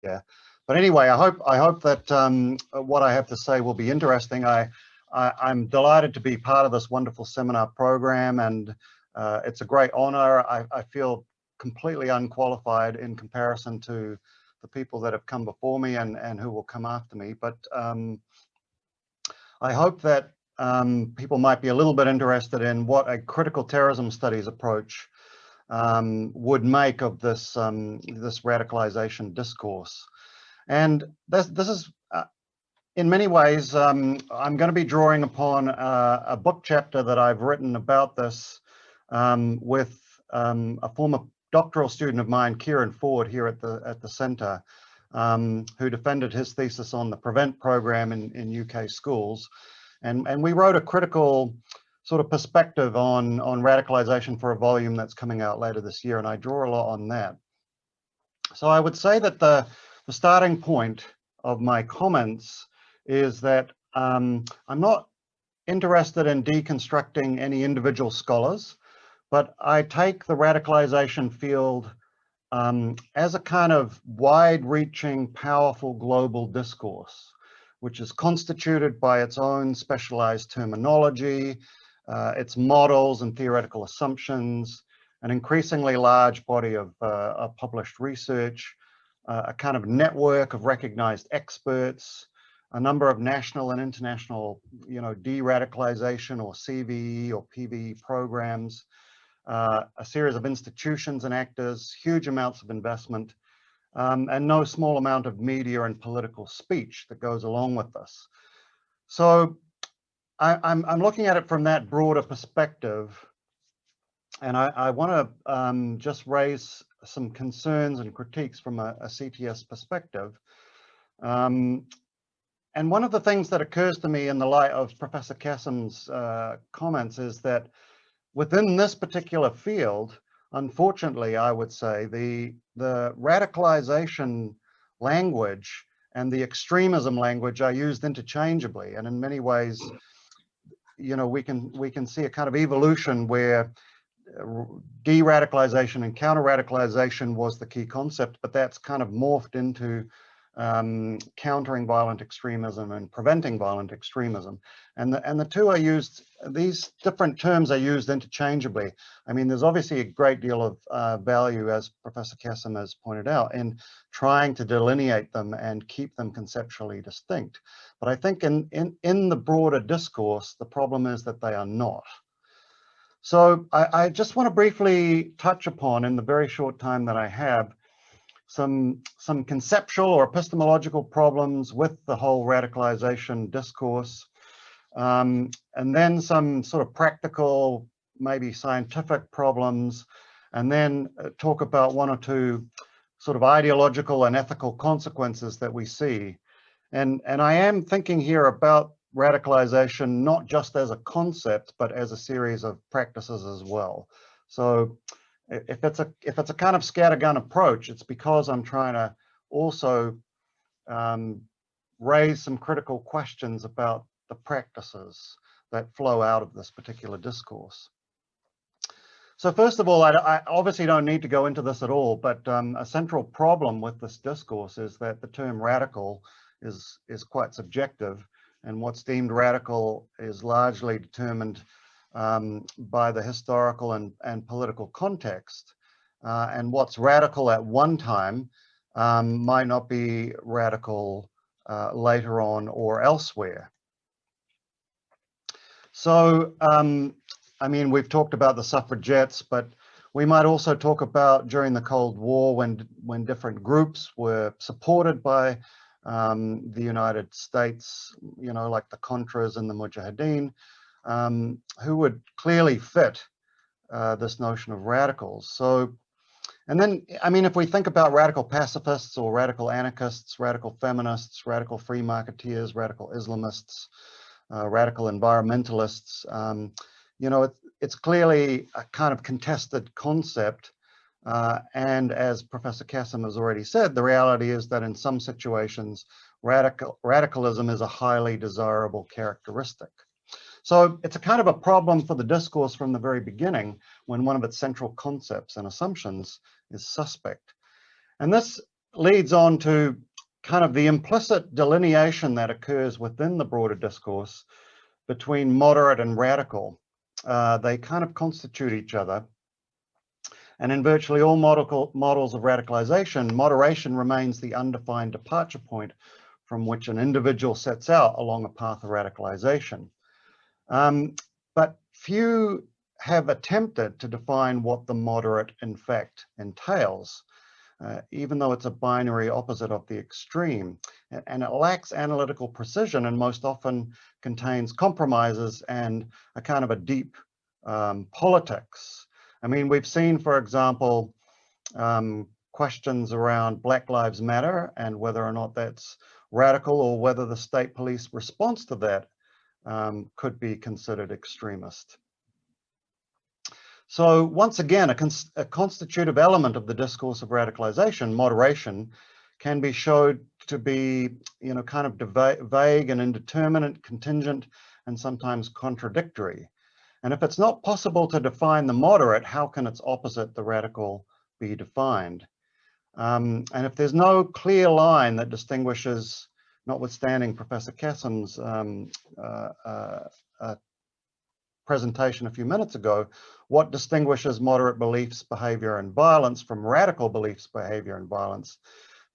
Yeah, but anyway, I hope that what I have to say will be interesting. I'm delighted to be part of this wonderful seminar program, and it's a great honor. I feel completely unqualified in comparison to the people that have come before me and who will come after me. But I hope that people might be a little bit interested in what a critical terrorism studies approach would make of this this radicalization discourse. And this is, in many ways, I'm going to be drawing upon a book chapter that I've written about this with a former doctoral student of mine, Kieran Ford, here at the centre, who defended his thesis on the PREVENT program in UK schools. And we wrote a critical sort of perspective on radicalisation for a volume that's coming out later this year, and I draw a lot on that. So I would say that the starting point of my comments is that I'm not interested in deconstructing any individual scholars, but I take the radicalisation field as a kind of wide-reaching, powerful global discourse, which is constituted by its own specialised terminology, its models and theoretical assumptions, an increasingly large body of published research, a kind of network of recognised experts, a number of national and international, de-radicalisation or CVE or PVE programs, a series of institutions and actors, huge amounts of investment, and no small amount of media and political speech that goes along with this. So I'm looking at it from that broader perspective, and I want to just raise some concerns and critiques from a CTS perspective. And one of the things that occurs to me in the light of Professor Kassim's comments is that within this particular field, unfortunately, I would say the radicalization language and the extremism language are used interchangeably, and in many ways, we can see a kind of evolution where de-radicalization and counter-radicalization was the key concept, but that's kind of morphed into countering violent extremism and preventing violent extremism, and the two are used. These different terms are used interchangeably. I mean, there's obviously a great deal of value, as Professor Kassim has pointed out, in trying to delineate them and keep them conceptually distinct. But I think in the broader discourse, the problem is that they are not. So I just want to briefly touch upon, in the very short time that I have, some conceptual or epistemological problems with the whole radicalization discourse, and then some sort of practical, maybe scientific problems, and then talk about one or two sort of ideological and ethical consequences that we see. And I am thinking here about radicalization not just as a concept, but as a series of practices as well. So if it's a kind of scattergun approach, it's because I'm trying to also raise some critical questions about the practices that flow out of this particular discourse. So first of all, I obviously don't need to go into this at all, but a central problem with this discourse is that the term radical is quite subjective, and what's deemed radical is largely determined by the historical and political context, and what's radical at one time might not be radical later on or elsewhere. So, I mean, we've talked about the suffragettes, but we might also talk about during the Cold War when different groups were supported by the United States, like the Contras and the Mujahideen, who would clearly fit this notion of radicals. So, and then, I mean, if we think about radical pacifists or radical anarchists, radical feminists, radical free marketeers, radical Islamists, radical environmentalists, it's clearly a kind of contested concept. And as Professor Kassim has already said, the reality is that in some situations, radicalism is a highly desirable characteristic. So it's a kind of a problem for the discourse from the very beginning when one of its central concepts and assumptions is suspect. And this leads on to kind of the implicit delineation that occurs within the broader discourse between moderate and radical. They kind of constitute each other. And in virtually all models of radicalization, moderation remains the undefined departure point from which an individual sets out along a path of radicalization. But few have attempted to define what the moderate in fact entails, even though it's a binary opposite of the extreme. And it lacks analytical precision and most often contains compromises and a kind of a deep politics. I mean, we've seen, for example, questions around Black Lives Matter and whether or not that's radical or whether the state police response to that could be considered extremist. So once again, a constitutive element of the discourse of radicalization, moderation, can be showed to be, kind of vague and indeterminate, contingent, and sometimes contradictory. And if it's not possible to define the moderate, how can its opposite, the radical, be defined? And if there's no clear line that distinguishes, notwithstanding Professor Kassim's presentation a few minutes ago, what distinguishes moderate beliefs, behavior, and violence from radical beliefs, behavior, and violence,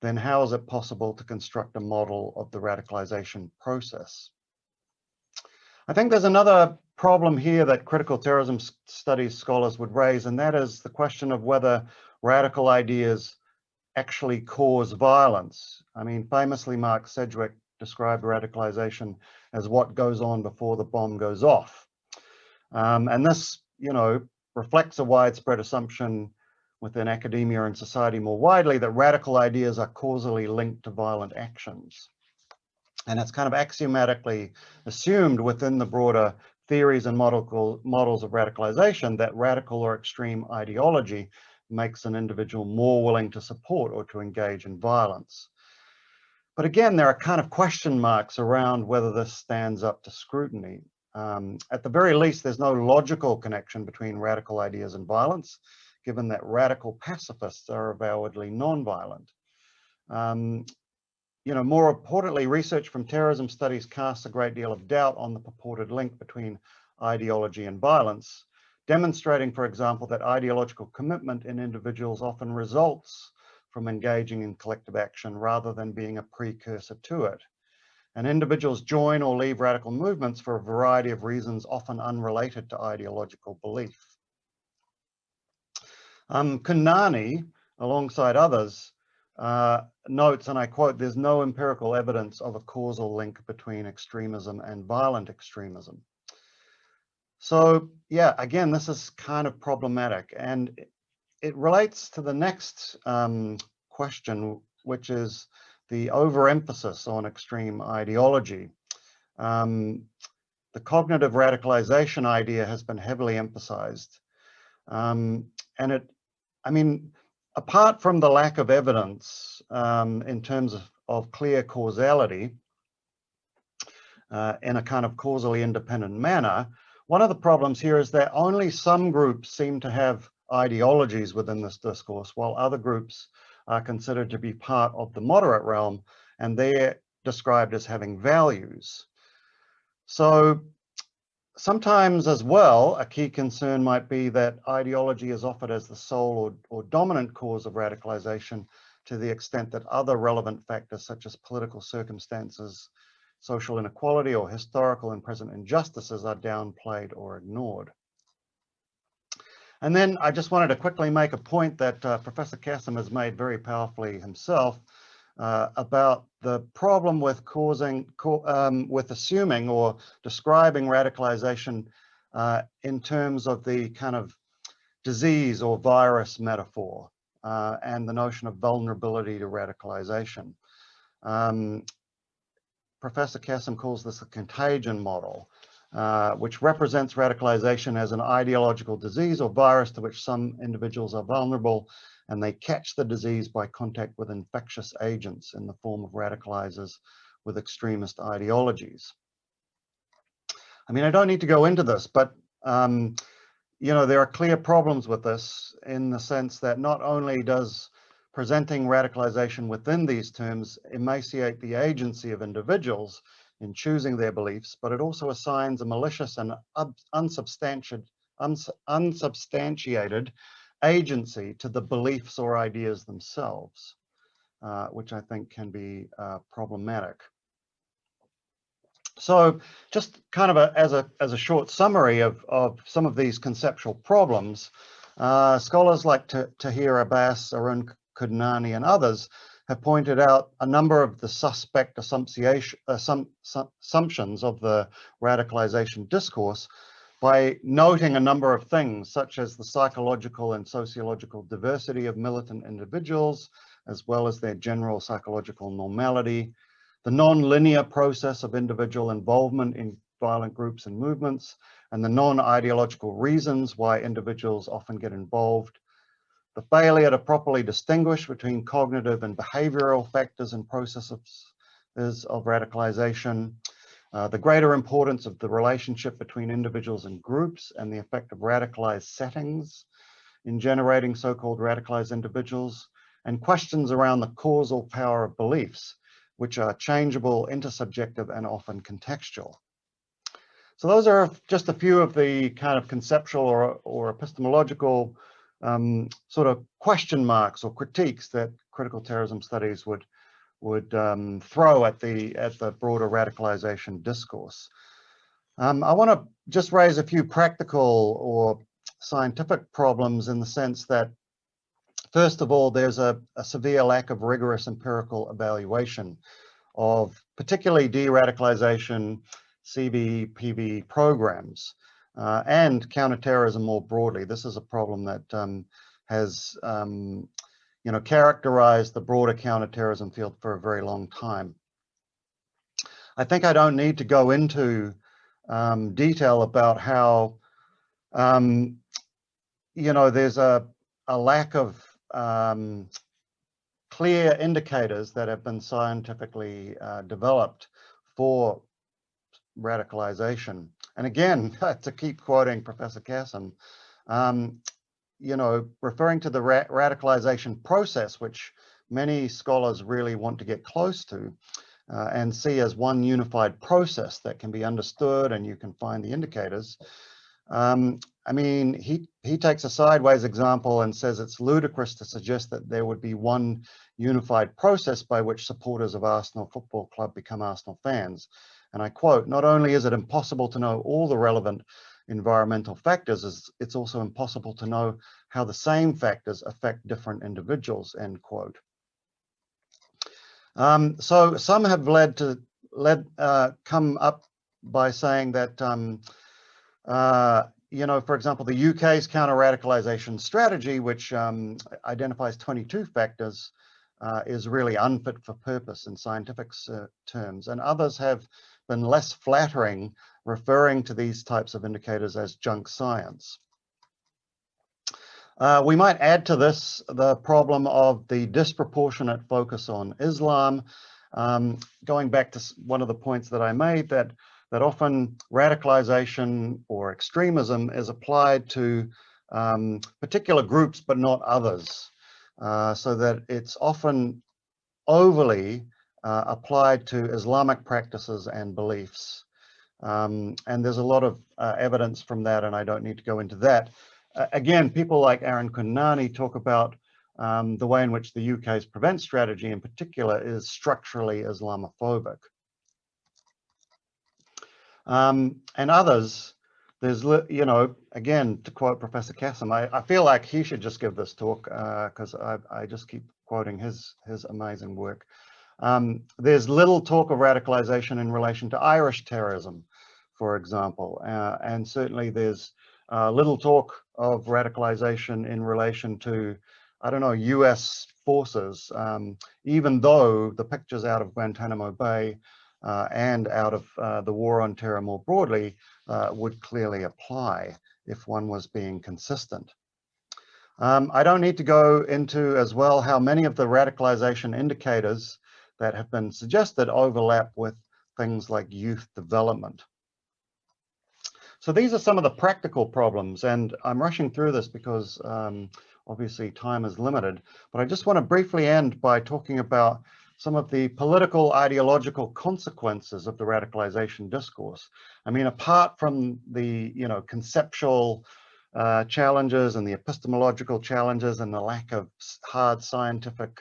then how is it possible to construct a model of the radicalization process? I think there's another problem here that critical terrorism studies scholars would raise, and that is the question of whether radical ideas actually cause violence. I mean, famously, Mark Sedgwick described radicalization as what goes on before the bomb goes off. And this, reflects a widespread assumption within academia and society more widely that radical ideas are causally linked to violent actions. And it's kind of axiomatically assumed within the broader theories and models of radicalization that radical or extreme ideology makes an individual more willing to support or to engage in violence. But again, there are kind of question marks around whether this stands up to scrutiny. At the very least, there's no logical connection between radical ideas and violence, given that radical pacifists are avowedly non-violent. More importantly, research from terrorism studies casts a great deal of doubt on the purported link between ideology and violence, demonstrating, for example, that ideological commitment in individuals often results from engaging in collective action rather than being a precursor to it. And individuals join or leave radical movements for a variety of reasons, often unrelated to ideological belief. Kunani, alongside others, notes, and I quote, "There's no empirical evidence of a causal link between extremism and violent extremism." So yeah, again, this is kind of problematic, and it relates to the next question, which is the overemphasis on extreme ideology. The cognitive radicalization idea has been heavily emphasized. And apart from the lack of evidence in terms of clear causality in a kind of causally independent manner, one of the problems here is that only some groups seem to have ideologies within this discourse, while other groups are considered to be part of the moderate realm, and they're described as having values. So sometimes as well, a key concern might be that ideology is offered as the sole or dominant cause of radicalization to the extent that other relevant factors such as political circumstances, social inequality, or historical and present injustices are downplayed or ignored. And then I just wanted to quickly make a point that Professor Kassim has made very powerfully himself about the problem with with assuming or describing radicalization in terms of the kind of disease or virus metaphor and the notion of vulnerability to radicalization. Professor Kassim calls this a contagion model, which represents radicalization as an ideological disease or virus to which some individuals are vulnerable, and they catch the disease by contact with infectious agents in the form of radicalizers with extremist ideologies. I mean, I don't need to go into this, but there are clear problems with this in the sense that not only does presenting radicalization within these terms emaciate the agency of individuals in choosing their beliefs, but it also assigns a malicious and unsubstantiated agency to the beliefs or ideas themselves, which I think can be problematic. So just kind of as a short summary of some of these conceptual problems, scholars like Tahir Abbas, Arun Kudnani, and others have pointed out a number of the suspect assumptions of the radicalization discourse by noting a number of things, such as the psychological and sociological diversity of militant individuals, as well as their general psychological normality, the non-linear process of individual involvement in violent groups and movements, and the non-ideological reasons why individuals often get involved, the failure to properly distinguish between cognitive and behavioral factors and processes of radicalization, the greater importance of the relationship between individuals and groups, and the effect of radicalized settings in generating so-called radicalized individuals, and questions around the causal power of beliefs, which are changeable, intersubjective, and often contextual. So those are just a few of the kind of conceptual or epistemological sort of question marks or critiques that critical terrorism studies would throw at the broader radicalization discourse. I want to just raise a few practical or scientific problems in the sense that, first of all, there's a severe lack of rigorous empirical evaluation of particularly de-radicalization CVPV programs and counterterrorism more broadly. This is a problem that has characterized the broader counterterrorism field for a very long time. I think I don't need to go into detail about how there's a lack of clear indicators that have been scientifically developed for radicalization. And again, to keep quoting Professor Kassem, referring to the radicalization process, which many scholars really want to get close to and see as one unified process that can be understood and you can find the indicators. I mean, he takes a sideways example and says it's ludicrous to suggest that there would be one unified process by which supporters of Arsenal Football Club become Arsenal fans. And I quote, "Not only is it impossible to know all the relevant environmental factors, it's also impossible to know how the same factors affect different individuals," end quote. So some have come up by saying that, for example, the UK's counter-radicalisation strategy, which identifies 22 factors, is really unfit for purpose in scientific terms, and others have been less flattering, referring to these types of indicators as junk science. We might add to this the problem of the disproportionate focus on Islam, going back to one of the points that I made, that often radicalization or extremism is applied to particular groups but not others, so that it's often overly applied to Islamic practices and beliefs. And there's a lot of evidence from that, and I don't need to go into that. Again, people like Arun Kudnani talk about the way in which the UK's prevent strategy in particular is structurally Islamophobic. And others, there's, again, to quote Professor Kassem, I feel like he should just give this talk because I just keep quoting his amazing work. There's little talk of radicalization in relation to Irish terrorism, for example, and certainly there's little talk of radicalization in relation to, I don't know, US forces, even though the pictures out of Guantanamo Bay and out of the war on terror more broadly would clearly apply if one was being consistent. I don't need to go into as well how many of the radicalization indicators that have been suggested overlap with things like youth development. So these are some of the practical problems, and I'm rushing through this because obviously time is limited, but I just want to briefly end by talking about some of the political ideological consequences of the radicalization discourse. I mean, apart from the, conceptual challenges and the epistemological challenges and the lack of hard scientific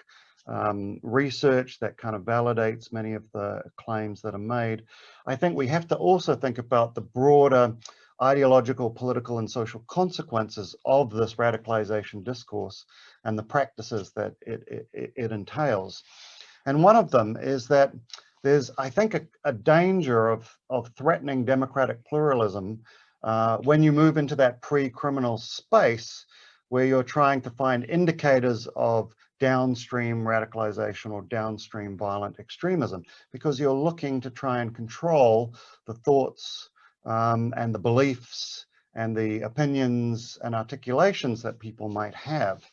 research that kind of validates many of the claims that are made, I think we have to also think about the broader ideological, political, and social consequences of this radicalization discourse and the practices that it entails. And one of them is that there's, I think, a danger of threatening democratic pluralism when you move into that pre-criminal space where you're trying to find indicators of downstream radicalization or downstream violent extremism, because you're looking to try and control the thoughts and the beliefs and the opinions and articulations that people might have.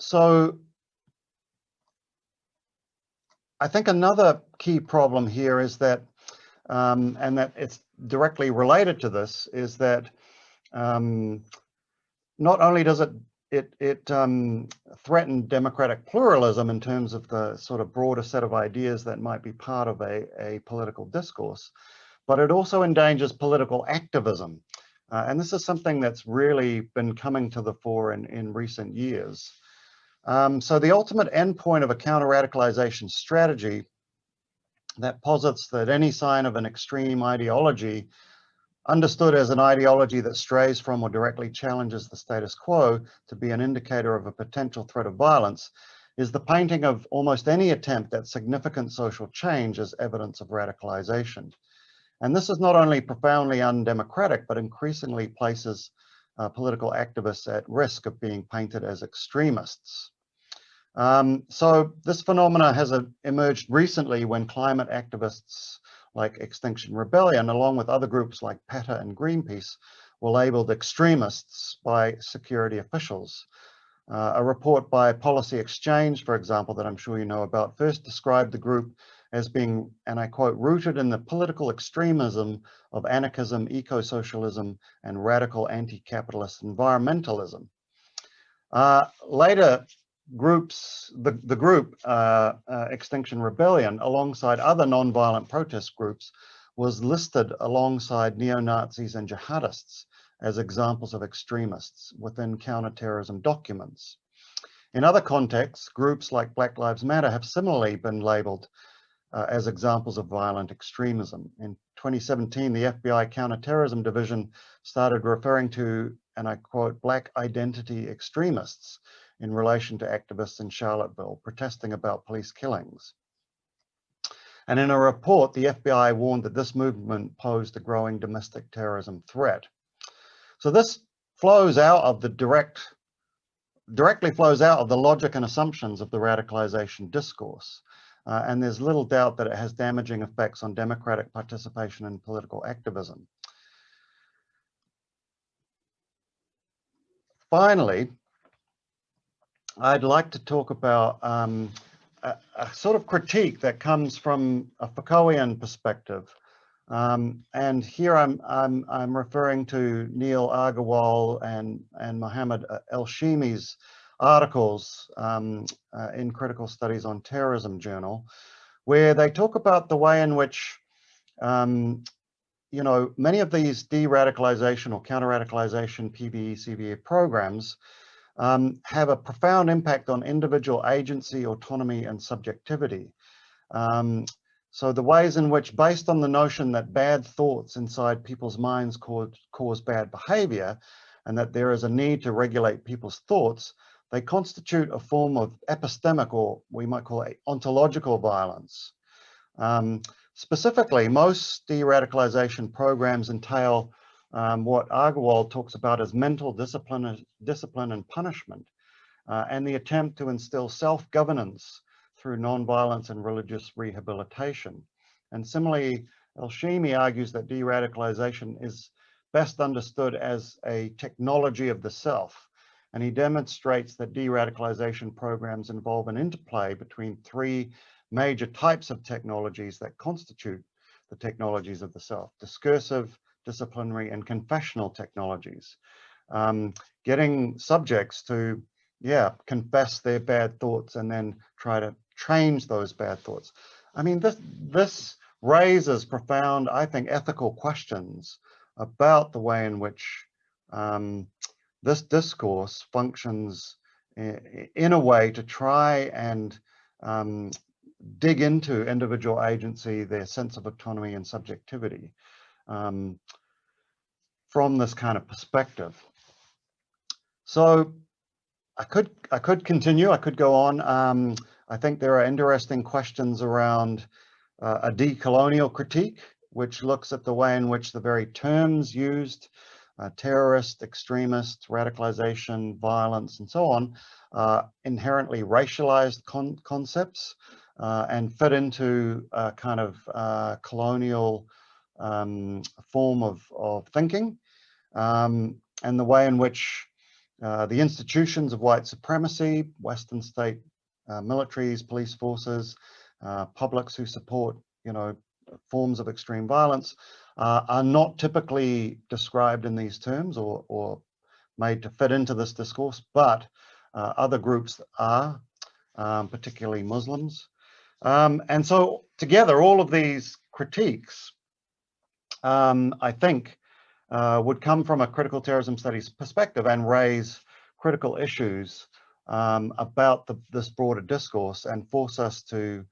So I think another key problem here is that, and that it's directly related to this, is that not only does it threaten democratic pluralism in terms of the sort of broader set of ideas that might be part of a political discourse, but it also endangers political activism. And this is something that's really been coming to the fore in recent years. So the ultimate endpoint of a counter-radicalization strategy that posits that any sign of an extreme ideology, understood as an ideology that strays from or directly challenges the status quo to be an indicator of a potential threat of violence, is the painting of almost any attempt at significant social change as evidence of radicalization. And this is not only profoundly undemocratic, but increasingly places political activists at risk of being painted as extremists. So this phenomena has emerged recently when climate activists like Extinction Rebellion, along with other groups like PETA and Greenpeace, were labeled extremists by security officials. A report by Policy Exchange, for example, that I'm sure you know about, first described the group as being, and I quote, rooted in the political extremism of anarchism, eco-socialism, and radical anti-capitalist environmentalism. Later, the group Extinction Rebellion, alongside other non-violent protest groups, was listed alongside neo-Nazis and jihadists as examples of extremists within counter-terrorism documents. In other contexts, groups like Black Lives Matter have similarly been labeled as examples of violent extremism. In 2017, the FBI Counterterrorism Division started referring to, and I quote, Black identity extremists in relation to activists in Charlottesville protesting about police killings. And in a report, the FBI warned that this movement posed a growing domestic terrorism threat. So this flows out of the directly flows out of the logic and assumptions of the radicalization discourse. And there's little doubt that it has damaging effects on democratic participation in political activism. Finally, I'd like to talk about a sort of critique that comes from a Foucaultian perspective. And here I'm referring to Neil Agarwal and Mohammed Elshimi's articles in Critical Studies on Terrorism journal, where they talk about the way in which many of these de-radicalization or counter-radicalization PVE, CVE programs have a profound impact on individual agency, autonomy, and subjectivity. So the ways in which, based on the notion that bad thoughts inside people's minds cause bad behavior, and that there is a need to regulate people's thoughts, they constitute a form of epistemic, or we might call it ontological violence. Specifically, most de-radicalization programs entail what Agarwal talks about as mental discipline and punishment, and the attempt to instill self-governance through non-violence and religious rehabilitation. And similarly, Elshimi argues that de-radicalization is best understood as a technology of the self, and he demonstrates that de-radicalization programs involve an interplay between three major types of technologies that constitute the technologies of the self: discursive, disciplinary and confessional technologies. Getting subjects to, confess their bad thoughts and then try to change those bad thoughts. I mean, this raises profound, I think, ethical questions about the way in which this discourse functions in a way to try and dig into individual agency, their sense of autonomy and subjectivity from this kind of perspective. So I could continue, I could go on. I think there are interesting questions around a decolonial critique, which looks at the way in which the very terms used, terrorist, extremist, radicalization, violence, and so on, inherently racialized concepts and fit into a kind of colonial form of thinking, and the way in which the institutions of white supremacy, Western state militaries, police forces, publics who support, forms of extreme violence, are not typically described in these terms or made to fit into this discourse, but other groups are, particularly Muslims. And so together, all of these critiques, I think, would come from a critical terrorism studies perspective and raise critical issues about this broader discourse and force us to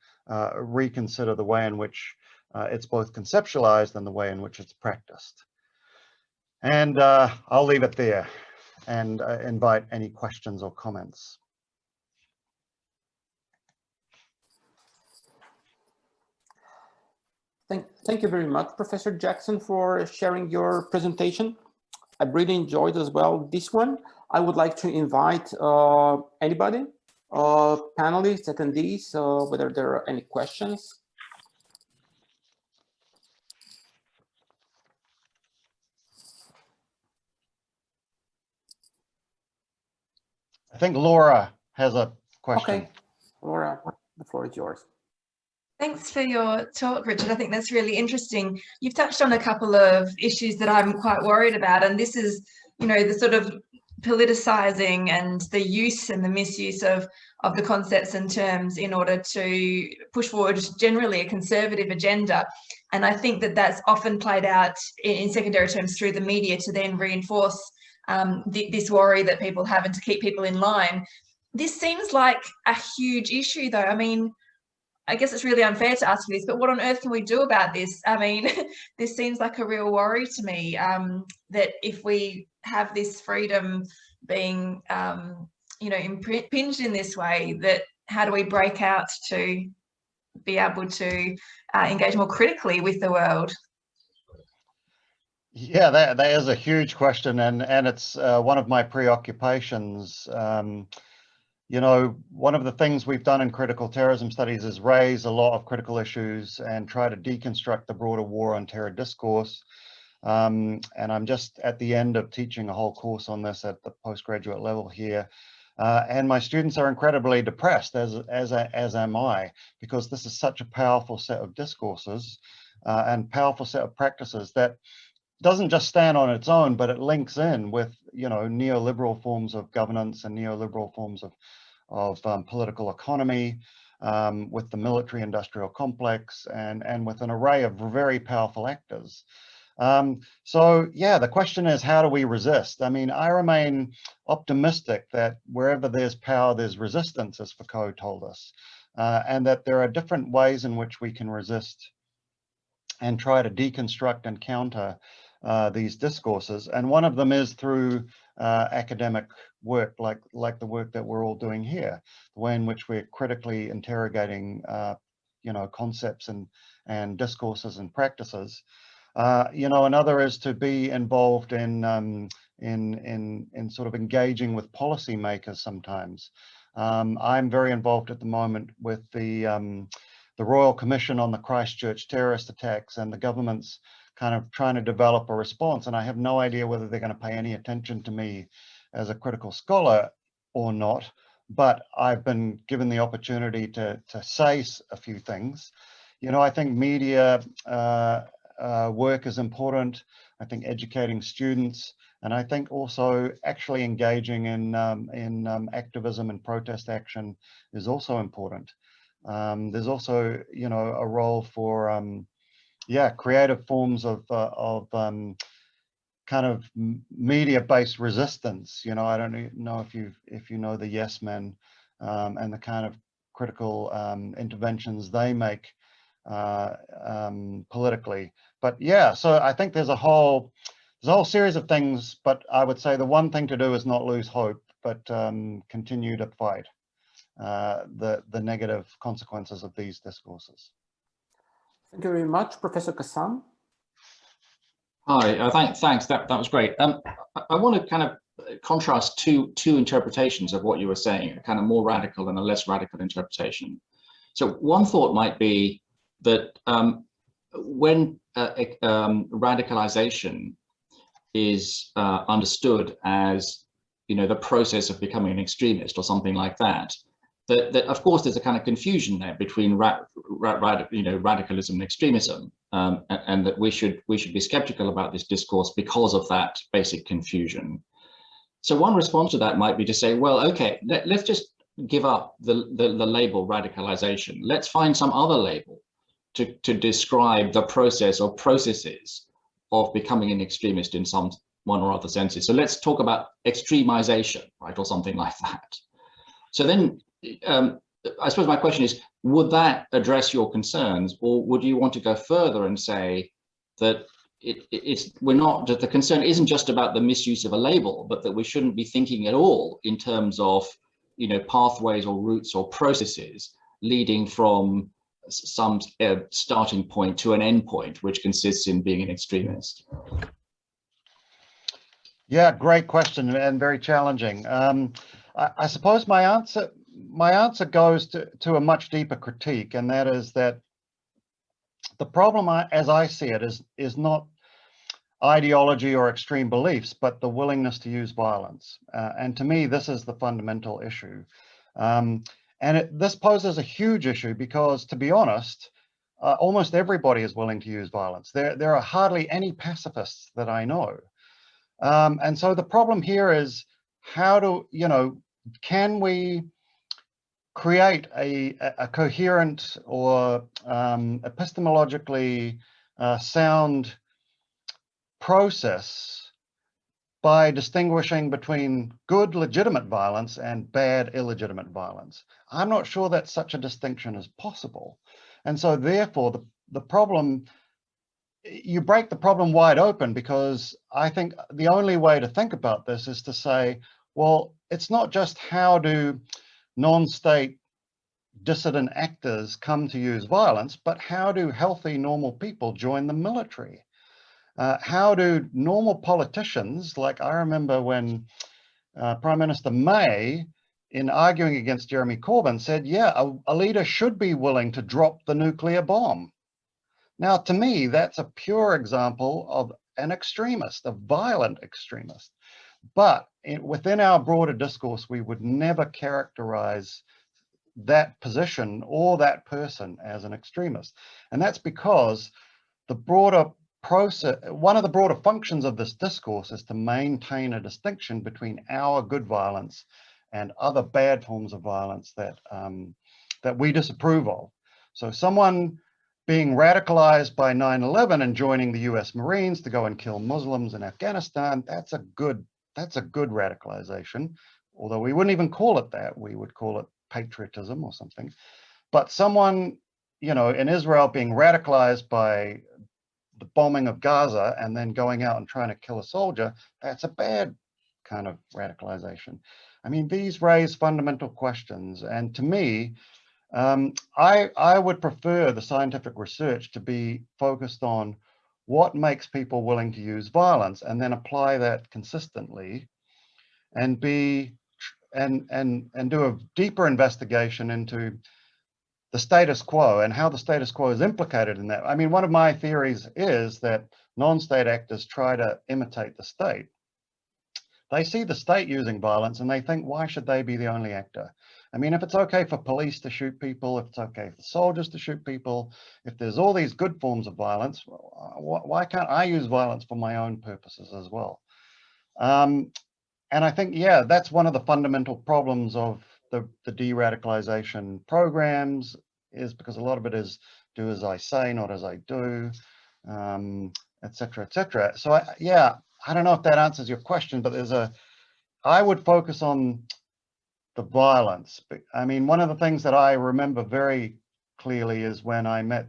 reconsider the way in which it's both conceptualized and the way in which it's practiced. And I'll leave it there and invite any questions or comments. Thank you very much, Professor Jackson, for sharing your presentation. I really enjoyed as well this one. I would like to invite anybody, panelists, attendees, whether there are any questions. I think Laura has a question. Okay, Laura, the floor is yours. Thanks for your talk, Richard. I think that's really interesting. You've touched on a couple of issues that I'm quite worried about, and this is, the sort of politicizing and the use and the misuse of the concepts and terms in order to push forward generally a conservative agenda. And I think that that's often played out in secondary terms through the media to then reinforce this worry that people have and to keep people in line. This seems like a huge issue, though. I mean, I guess it's really unfair to ask for this, but what on earth can we do about this? I mean, this seems like a real worry to me, that if we have this freedom being, impinged in this way, that how do we break out to be able to engage more critically with the world? Yeah, that is a huge question, and it's one of my preoccupations. One of the things we've done in critical terrorism studies is raise a lot of critical issues and try to deconstruct the broader war on terror discourse. And I'm just at the end of teaching a whole course on this at the postgraduate level here. And my students are incredibly depressed, as am I, because this is such a powerful set of discourses and powerful set of practices that doesn't just stand on its own, but it links in with, neoliberal forms of governance and neoliberal forms of political economy, with the military industrial complex and with an array of very powerful actors. So yeah, the question is, how do we resist? I mean, I remain optimistic that wherever there's power, there's resistance, as Foucault told us, and that there are different ways in which we can resist and try to deconstruct and counter these discourses. And one of them is through academic work, like the work that we're all doing here, the way in which we're critically interrogating, concepts and discourses and practices. Another is to be involved in sort of engaging with policymakers sometimes. I'm very involved at the moment with the Royal Commission on the Christchurch terrorist attacks, and the government's kind of trying to develop a response, and I have no idea whether they're going to pay any attention to me as a critical scholar or not, but I've been given the opportunity to say a few things. I think media work is important. I think educating students, and I think also actually engaging in activism and protest action is also important. There's also, you know, a role for yeah, creative forms of kind of media-based resistance. You know, I don't know if you know the Yes Men and the kind of critical interventions they make politically. But yeah, so I think there's a whole series of things, but I would say the one thing to do is not lose hope, but continue to fight the negative consequences of these discourses. Thank you very much, Professor Kassam. Hi, thanks. That was great. I want to kind of contrast two interpretations of what you were saying, a kind of more radical and a less radical interpretation. So one thought might be that when radicalization is understood as, you know, the process of becoming an extremist or something like that, that of course there's a kind of confusion there between radicalism and extremism, and that we should be skeptical about this discourse because of that basic confusion. So one response to that might be to say, well, okay, let's just give up the label radicalization. Let's find some other label to describe the process or processes of becoming an extremist in some one or other senses. So let's talk about extremization, right, or something like that. So then I suppose my question is, would that address your concerns, or would you want to go further and say that that the concern isn't just about the misuse of a label, but that we shouldn't be thinking at all in terms of, you know, pathways or routes or processes leading from some starting point to an end point, which consists in being an extremist? Yeah, great question and very challenging. I suppose my answer goes to a much deeper critique, and that is that the problem, as I see it, is not ideology or extreme beliefs, but the willingness to use violence. And to me, this is the fundamental issue. And this poses a huge issue because, to be honest, almost everybody is willing to use violence. There are hardly any pacifists that I know. And so the problem here is, how do, you know, can we create a coherent or epistemologically sound process by distinguishing between good legitimate violence and bad illegitimate violence? I'm not sure that such a distinction is possible. And so therefore the problem, you break the problem wide open, because I think the only way to think about this is to say, well, it's not just how do non-state dissident actors come to use violence, but how do healthy, normal people join the military? How do normal politicians, like I remember when Prime Minister May, in arguing against Jeremy Corbyn, said, yeah, a leader should be willing to drop the nuclear bomb. Now, to me, that's a pure example of an extremist, a violent extremist. But within our broader discourse, we would never characterize that position or that person as an extremist. And that's because the broader process, one of the broader functions of this discourse is to maintain a distinction between our good violence and other bad forms of violence that that we disapprove of. So someone being radicalized by 9/11 and joining the US Marines to go and kill Muslims in Afghanistan, that's a good radicalization, although we wouldn't even call it that. We would call it patriotism or something. But someone, you know, in Israel being radicalized by the bombing of Gaza and then going out and trying to kill a soldier, that's a bad kind of radicalization. I mean, these raise fundamental questions. And to me, I would prefer the scientific research to be focused on what makes people willing to use violence, and then apply that consistently, and do a deeper investigation into the status quo and how the status quo is implicated in that. I mean, one of my theories is that non-state actors try to imitate the state, they see the state using violence and they think, why should they be the only actor? I mean, if it's okay for police to shoot people, if it's okay for soldiers to shoot people, if there's all these good forms of violence, why can't I use violence for my own purposes as well? And I think, yeah, that's one of the fundamental problems of the de-radicalization programs, is because a lot of it is do as I say, not as I do, et cetera, et cetera. So yeah, I don't know if that answers your question, but I would focus on the violence. I mean, one of the things that I remember very clearly is when I met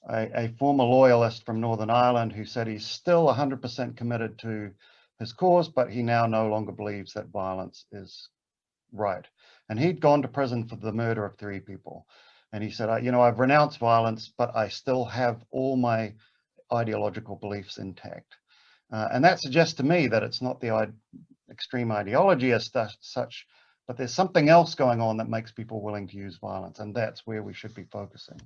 a former loyalist from Northern Ireland who said he's still 100% committed to his cause, but he now no longer believes that violence is right. And he'd gone to prison for the murder of 3 people. And he said, you know, I've renounced violence, but I still have all my ideological beliefs intact. And that suggests to me that it's not the extreme ideology as such, but there's something else going on that makes people willing to use violence, and that's where we should be focusing.